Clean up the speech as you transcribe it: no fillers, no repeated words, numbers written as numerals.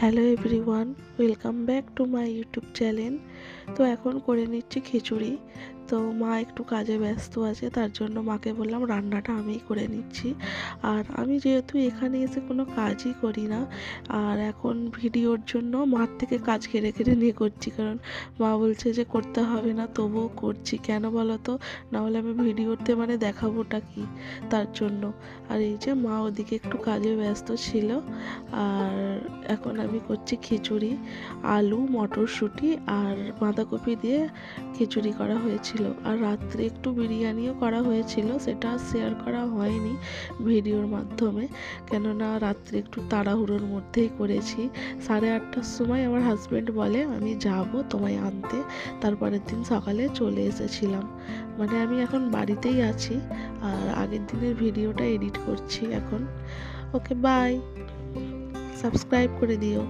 Hello everyone, welcome back to my YouTube channel. তো এখন করে নিচ্ছি খিচুড়ি। তো মা একটু কাজে ব্যস্ত আছে, তার জন্য মাকে বললাম রান্নাটা আমিই করে নিচ্ছি। আর আমি যেহেতু এখানে এসে কোনো কাজই করি না, আর এখন ভিডিওর জন্য মার থেকে কাজ কেড়ে কেড়ে নিয়ে করছি, কারণ মা বলছে যে করতে হবে না, তবুও করছি। কেন বলো তো, নাহলে আমি ভিডিওতে দেখাবোটা কি, তার জন্য। আর এই যে মা ওদিকে একটু কাজে ব্যস্ত ছিল। আর এখন আমি করছি খিচুড়ি, আলু, মটরশুঁটি আর বাঁধাকপি দিয়ে খিচুড়ি করা হয়েছিল। আর রাত্রে একটু বিরিয়ানিও করা হয়েছিল, সেটা শেয়ার করা হয়নি ভিডিওর মাধ্যমে, কেননা রাত্রে একটু তাড়াহুড়োর মধ্যেই করেছি। 8:30টার সময় আমার হাজব্যান্ড বলে আমি যাব তোমায় আনতে, তারপরের দিন সকালে চলে এসেছিলাম। আমি এখন বাড়িতেই আছি, আর আগের দিনের ভিডিওটা এডিট করছি এখন। ওকে, বাই। সাবস্ক্রাইব করে দিও।